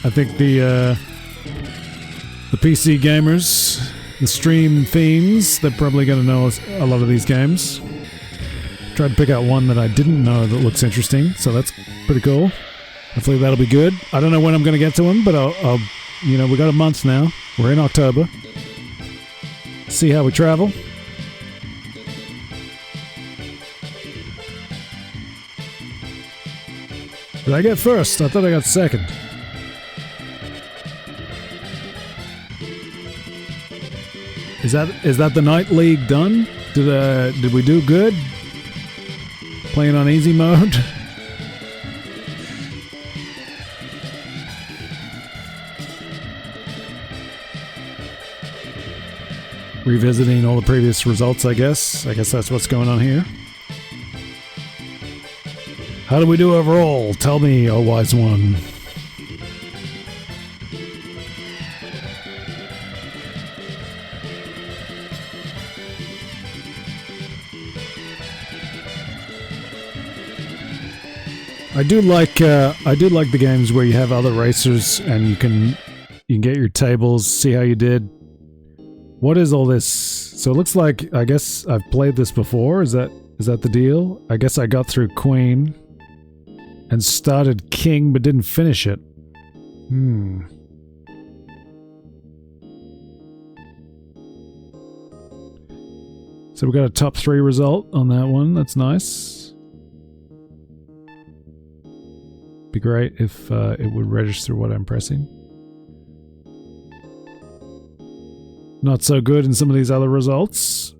I think the PC gamers, the stream fiends, they're probably going to know a lot of these games. Tried to pick out one that I didn't know that looks interesting, so that's pretty cool. Hopefully that'll be good. I don't know when I'm going to get to them, but I'll you know, we got a month now. We're in October. See how we travel. Did I get first? I thought I got second. Is that the Night League done? Did we do good? Playing on easy mode? Revisiting all the previous results, I guess. I guess that's what's going on here. How do we do overall? Tell me, oh wise one. I do like the games where you have other racers and you can get your tables, see how you did. What is all this? So it looks like, I guess I've played this before. Is that the deal? I guess I got through Queen and started King but didn't finish it. So we got a top 3 result on that one. That's nice. Be great if it would register what I'm pressing. Not so good in some of these other results.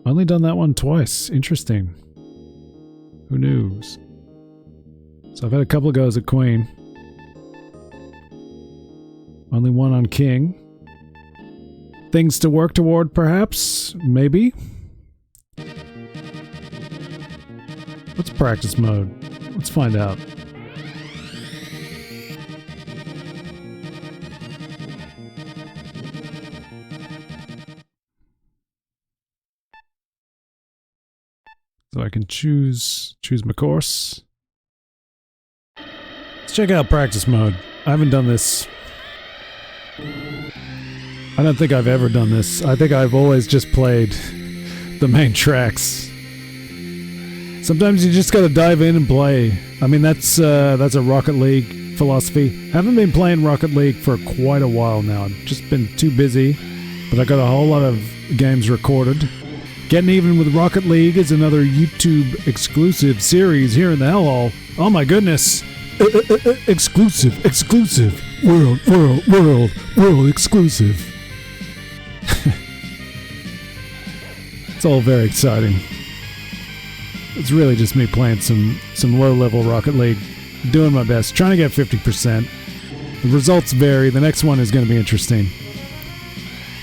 Only done that one twice. Interesting. Who knows? So I've had a couple of goes at Queen. Only one on King. Things to work toward, perhaps? Maybe? What's practice mode? Let's find out. So I can choose my course. Let's check out practice mode. I haven't done this. I don't think I've ever done this. I think I've always just played the main tracks. Sometimes you just gotta dive in and play. I mean, that's a Rocket League philosophy. Haven't been playing Rocket League for quite a while now. I've just been too busy, but I got a whole lot of games recorded. Getting Even with Rocket League is another YouTube exclusive series here in the Hellhole. Oh my goodness. Exclusive. World exclusive. It's all very exciting. It's really just me playing some low-level Rocket League. Doing my best. Trying to get 50%. The results vary. The next one is going to be interesting.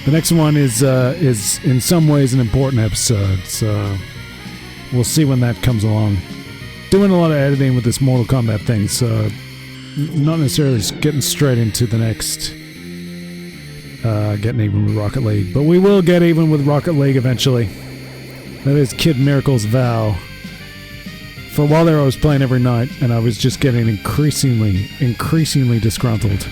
The next one is in some ways an important episode, so we'll see when that comes along. Doing a lot of editing with this Mortal Kombat thing, so not necessarily getting straight into the next getting even with Rocket League, but we will get even with Rocket League eventually. That is Kid Miracle's vow. For a while there, I was playing every night, and I was just getting increasingly disgruntled.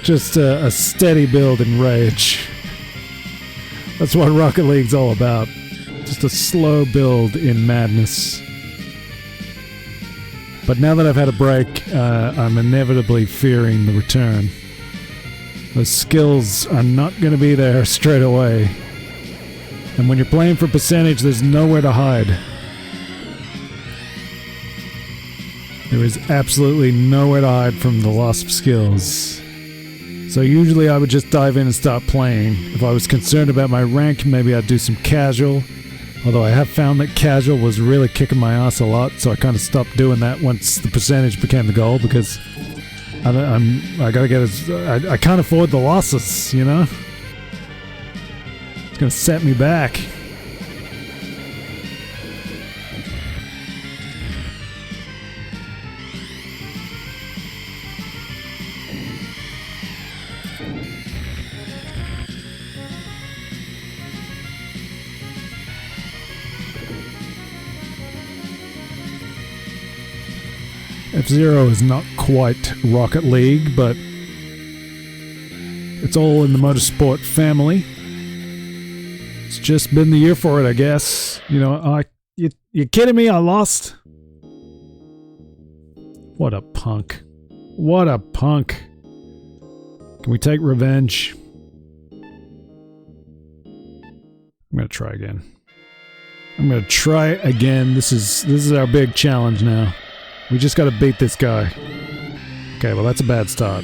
Just a steady build in rage. That's what Rocket League's all about. Just a slow build in madness. But now that I've had a break, I'm inevitably fearing the return. Those skills are not going to be there straight away. And when you're playing for percentage, there's nowhere to hide. There is absolutely nowhere to hide from the loss of skills. So usually I would just dive in and start playing. If I was concerned about my rank, maybe I'd do some casual. Although I have found that casual was really kicking my ass a lot, so I kind of stopped doing that once the percentage became the goal, because I gotta get I can't afford the losses, you know? It's gonna set me back. F-Zero is not quite Rocket League, but it's all in the motorsport family. It's just been the year for it, I guess. You know, you kidding me? I lost? What a punk. What a punk. Can we take revenge? I'm gonna try again. This is our big challenge now. We just gotta beat this guy. Okay, well that's a bad start.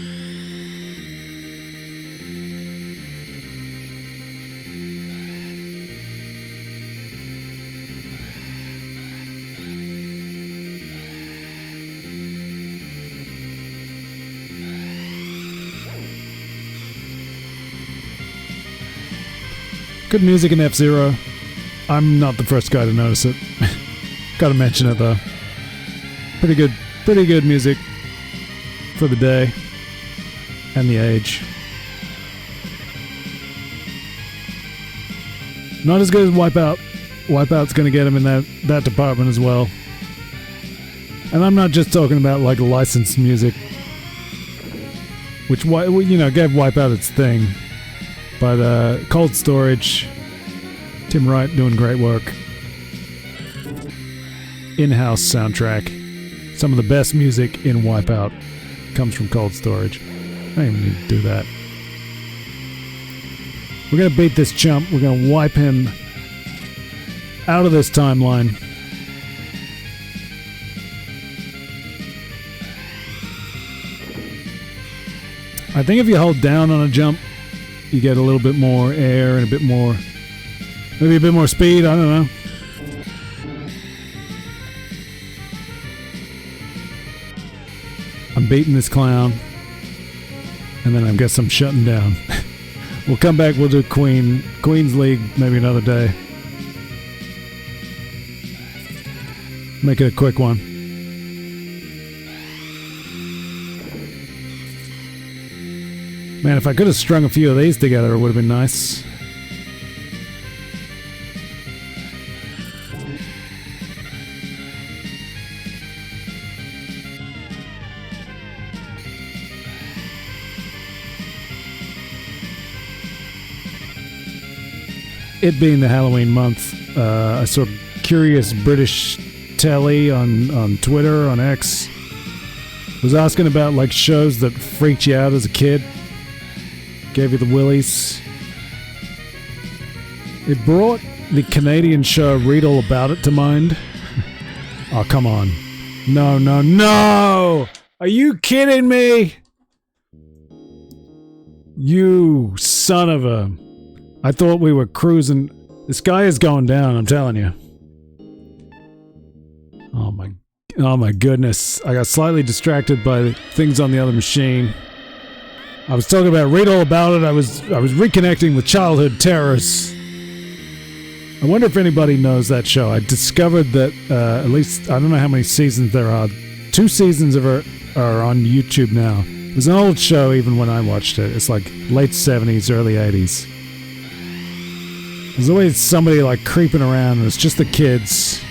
Good music in F-Zero. I'm not the first guy to notice it. Gotta mention it though. Pretty good music for the day and the age. Not as good as Wipeout. Wipeout's gonna get him in that department as well. And I'm not just talking about like licensed music, which, you know, gave Wipeout its thing. But Cold Storage, Tim Wright doing great work. In-house soundtrack. Some of the best music in Wipeout comes from Cold Storage. I don't even need to do that. We're gonna beat this chump. We're gonna wipe him out of this timeline. I think if you hold down on a jump, you get a little bit more air and a bit more, maybe a bit more speed, I don't know. I'm beating this clown, and then I guess I'm shutting down. We'll come back, we'll do Queen's League maybe another day. Make it a quick one. Man, if I could have strung a few of these together, it would have been nice. It being the Halloween month, I saw Curious British Telly on Twitter, on X, was asking about like shows that freaked you out as a kid. Gave you the willies. It brought the Canadian show Read All About It to mind. Oh, come on. No, no, no! Are you kidding me? You son of a... I thought we were cruising. This guy is going down, I'm telling you. Oh my goodness. I got slightly distracted by things on the other machine. I was talking about Read All About It. I was reconnecting with childhood terrors. I wonder if anybody knows that show. I discovered that at least, I don't know how many seasons there are. 2 seasons of it are on YouTube now. It was an old show even when I watched it. It's like late 70s, early 80s. There's always somebody like creeping around, and it's just the kids.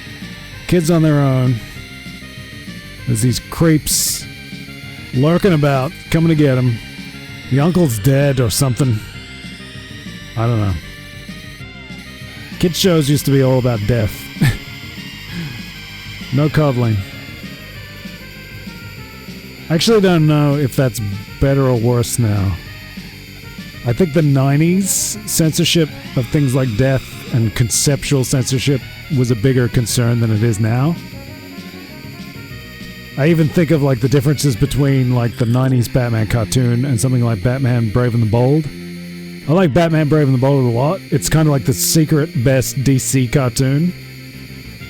Kids on their own. There's these creeps lurking about, coming to get them. The uncle's dead or something. I don't know. Kid shows used to be all about death. No cuddling. I actually don't know if that's better or worse now. I think the 90s censorship of things like death and conceptual censorship was a bigger concern than it is now. I even think of like the differences between like the 90s Batman cartoon and something like Batman Brave and the Bold. I like Batman Brave and the Bold a lot. It's kind of like the secret best DC cartoon.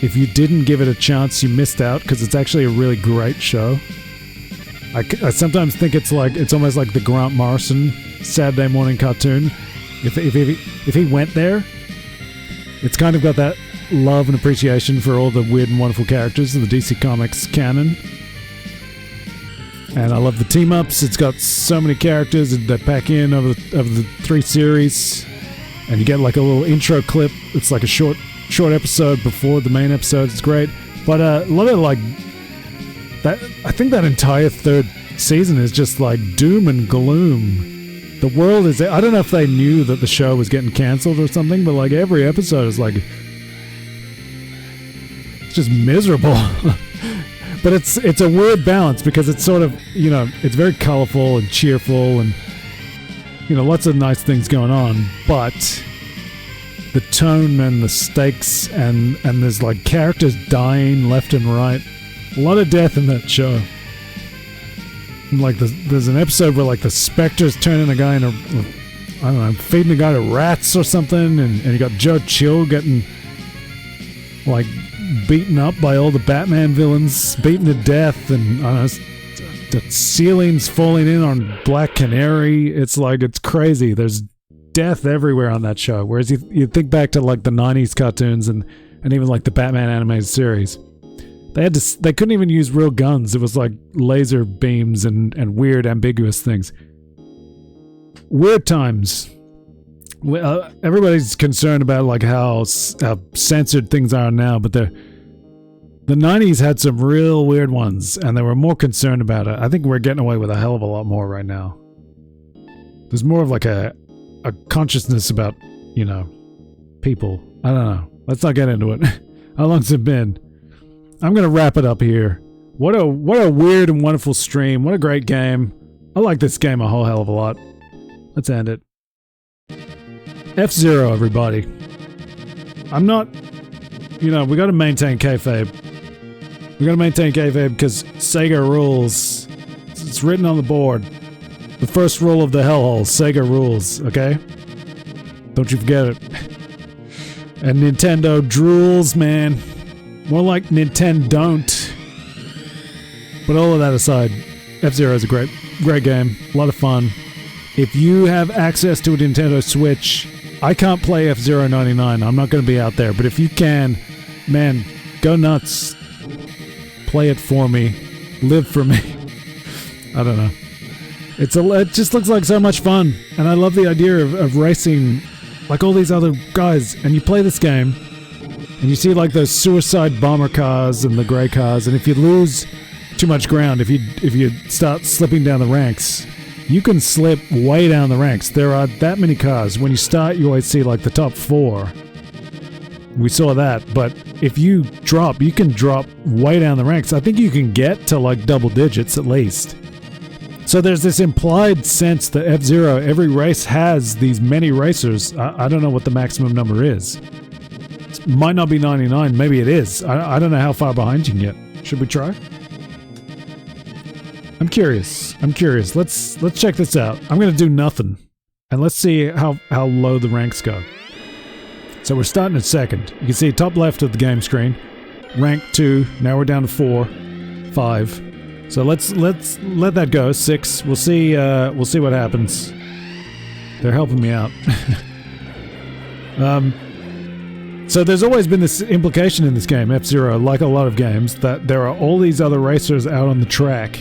If you didn't give it a chance, you missed out, because it's actually a really great show. I sometimes think it's almost like the Grant Morrison Saturday morning cartoon. If he went there, it's kind of got that love and appreciation for all the weird and wonderful characters of the DC Comics canon. And I love the team-ups. It's got so many characters that pack in over the 3 series. And you get like a little intro clip. It's like a short episode before the main episode. It's great. But a lot of like I think that entire third season is just like doom and gloom. The world is... I don't know if they knew that the show was getting cancelled or something, but like every episode is like... It's just miserable. But it's a weird balance because it's sort of, you know, it's very colorful and cheerful and, you know, lots of nice things going on, but the tone and the stakes and there's like characters dying left and right. A lot of death in that show. And like there's an episode where like the specter's turning a guy into, I don't know, feeding a guy to rats or something, and you got Joe Chill getting like beaten up by all the Batman villains, beaten to death, and I don't know, the ceiling's falling in on Black Canary. It's like, it's crazy. There's death everywhere on that show. Whereas you think back to like the 90s cartoons and even like the Batman animated series, they couldn't even use real guns. It was like laser beams and weird ambiguous things. Weird times. Everybody's concerned about like how censored things are now, but the 90s had some real weird ones, and they were more concerned about it. I think we're getting away with a hell of a lot more right now. There's more of like a consciousness about, you know, people. I don't know. Let's not get into it. How long's it been? I'm gonna wrap it up here. What a weird and wonderful stream. What a great game. I like this game a whole hell of a lot. Let's end it. F-Zero, everybody. I'm not... You know, we gotta maintain kayfabe. We gotta maintain kayfabe because Sega rules. It's written on the board. The first rule of the Hellhole, Sega rules, okay? Don't you forget it. And Nintendo drools, man. More like Nintendo don't. But all of that aside, F-Zero is a great game. A lot of fun. If you have access to a Nintendo Switch... I can't play F-Zero 99. I'm not going to be out there. But if you can, man, go nuts. Play it for me. Live for me. I don't know. It just looks like so much fun. And I love the idea of racing like all these other guys. And you play this game, and you see like those suicide bomber cars and the grey cars. And if you lose too much ground, if you start slipping down the ranks... You can slip way down the ranks. There are that many cars. When you start, you always see like the top 4. We saw that. But if you drop, you can drop way down the ranks. I think you can get to like double digits at least. So there's this implied sense that F-Zero, every race has these many racers. I don't know what the maximum number is. It might not be 99. Maybe it is. I don't know how far behind you can get. Should we try? I'm curious. Let's check this out. I'm gonna do nothing, and let's see how low the ranks go. So we're starting at second. You can see top left of the game screen, rank 2. Now we're down to 4, 5. So let's let that go. 6. We'll see what happens. They're helping me out. So there's always been this implication in this game, F-Zero, like a lot of games, that there are all these other racers out on the track.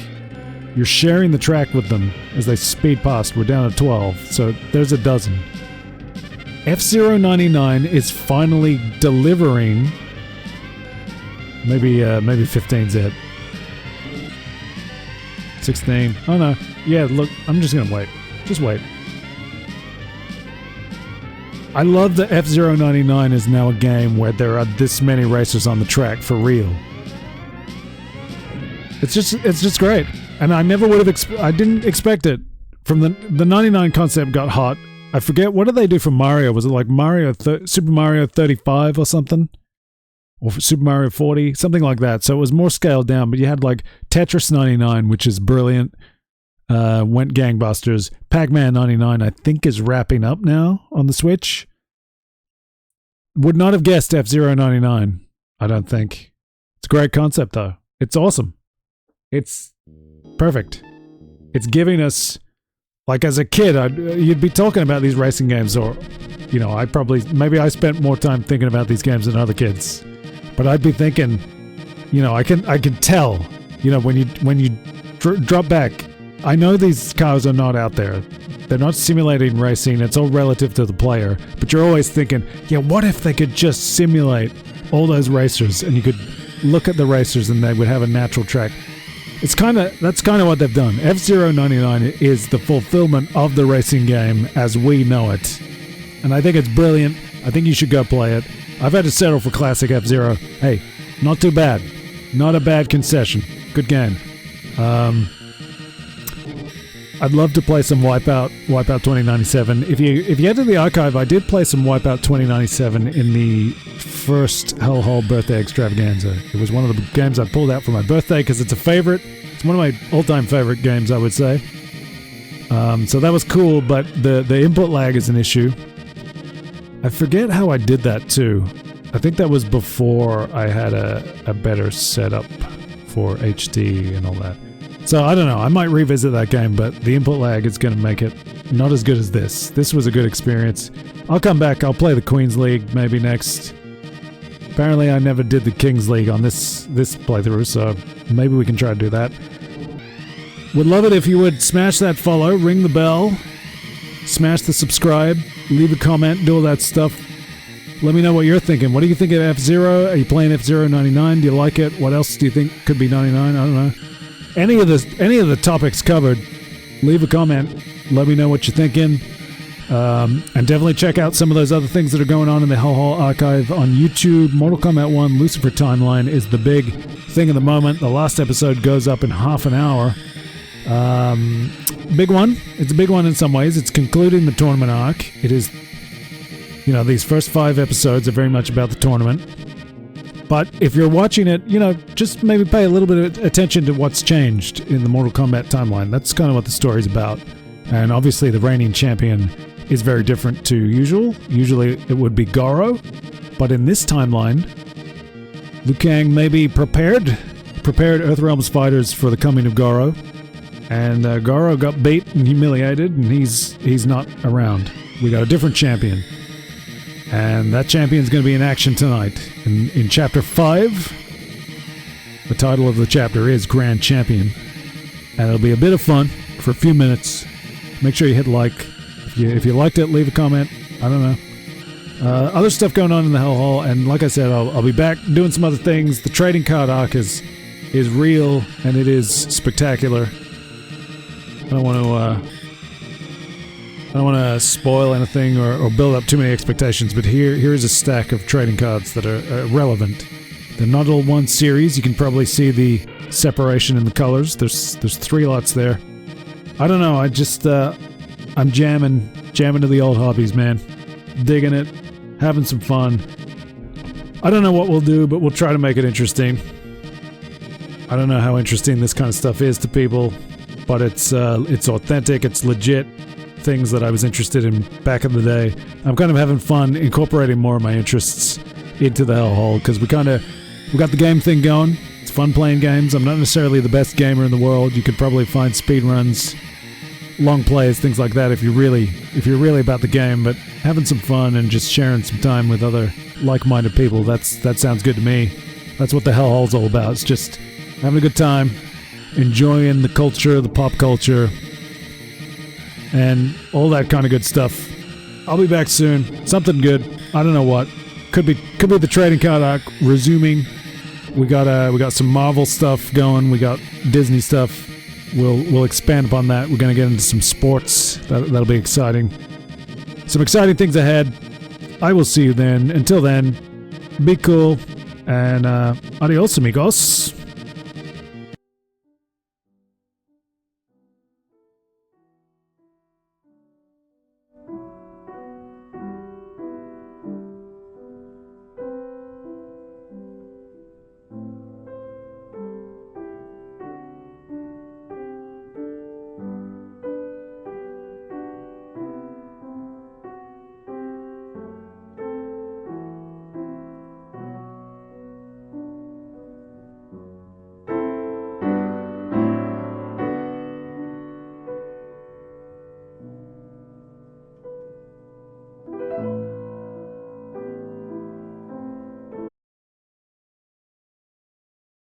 You're sharing the track with them as they speed past. We're down to 12, so there's a dozen. F-Zero 99 is finally delivering. Maybe 15's it. 16. Oh no. Yeah, look, I'm just gonna wait. Just wait. I love that F-Zero 99 is now a game where there are this many racers on the track for real. It's just great. And I never would have I didn't expect it. From the 99 concept got hot. I forget, what did they do for Mario? Was it like Super Mario 35 or something? Or Super Mario 40? Something like that. So it was more scaled down, but you had like Tetris 99, which is brilliant. Went gangbusters. Pac-Man 99, I think, is wrapping up now on the Switch. Would not have guessed F-Zero 99, I don't think. It's a great concept, though. It's awesome. It's perfect. It's giving us, like as a kid, you'd be talking about these racing games, or, you know, maybe I spent more time thinking about these games than other kids, but I'd be thinking, you know, I can tell, you know, when you drop back, I know these cars are not out there. They're not simulating racing. It's all relative to the player, but you're always thinking, yeah, what if they could just simulate all those racers, and you could look at the racers and they would have a natural track. that's kind of what they've done. F-Zero 99 is the fulfillment of the racing game as we know it. And I think it's brilliant. I think you should go play it. I've had to settle for classic F-Zero. Hey, not too bad. Not a bad concession. Good game. I'd love to play some Wipeout 2097. If you head to the archive, I did play some Wipeout 2097 in the first Hellhole birthday extravaganza. It was one of the games I pulled out for my birthday because it's a favorite. It's one of my all-time favorite games, I would say. So that was cool, but the input lag is an issue. I forget how I did that too. I think that was before I had a better setup for HD and all that. So I don't know, I might revisit that game, but the input lag is going to make it not as good as this. This was a good experience. I'll come back, I'll play the Queen's League maybe next. Apparently I never did the King's League on this playthrough, so maybe we can try to do that. Would love it if you would smash that follow, ring the bell, smash the subscribe, leave a comment, do all that stuff. Let me know what you're thinking. What do you think of F-Zero? Are you playing F-Zero 99? Do you like it? What else do you think could be 99? I don't know. Any of the topics covered, leave a comment. Let me know what you're thinking. And definitely check out some of those other things that are going on in the Hellhole archive on YouTube. Mortal Kombat 1 Lucifer Timeline is the big thing of the moment. The last episode goes up in half an hour. Big one. It's a big one in some ways. It's concluding the tournament arc. It is, these first 5 episodes are very much about the tournament. But if you're watching it, just maybe pay a little bit of attention to what's changed in the Mortal Kombat timeline. That's kind of what the story's about. And obviously the reigning champion is very different to usual. Usually it would be Garo. But in this timeline, Liu Kang maybe prepared Earthrealm's fighters for the coming of Garo. And Garo got beat and humiliated, and he's not around. We got a different champion. And that champion's going to be in action tonight. In Chapter 5, the title of the chapter is Grand Champion. And it'll be a bit of fun for a few minutes. Make sure you hit like. If you liked it, leave a comment. I don't know. Other stuff going on in the Hellhole, and like I said, I'll be back doing some other things. The trading card arc is real, and it is spectacular. I don't want to spoil anything or build up too many expectations, but here's a stack of trading cards that are relevant. They're not all one series. You can probably see the separation in the colors. There's 3 lots there. I don't know. I'm jamming to the old hobbies, man. Digging it, having some fun. I don't know what we'll do, but we'll try to make it interesting. I don't know how interesting this kind of stuff is to people, but it's authentic. It's legit. Things that I was interested in back in the day. I'm kind of having fun incorporating more of my interests into the Hellhole because we got the game thing going. It's fun playing games. I'm not necessarily the best gamer in the world. You could probably find speedruns, long plays, things like that if you're really about the game, but having some fun and just sharing some time with other like-minded people, that sounds good to me. That's what the Hellhole's all about. It's just having a good time, enjoying the culture, the pop culture, and all that kind of good stuff. I'll be back soon. Something good. I don't know what. Could be the trading card arc resuming. We got some Marvel stuff going. We got Disney stuff. We'll expand upon that. We're gonna get into some sports. That'll be exciting. Some exciting things ahead. I will see you then. Until then, be cool and adios, amigos.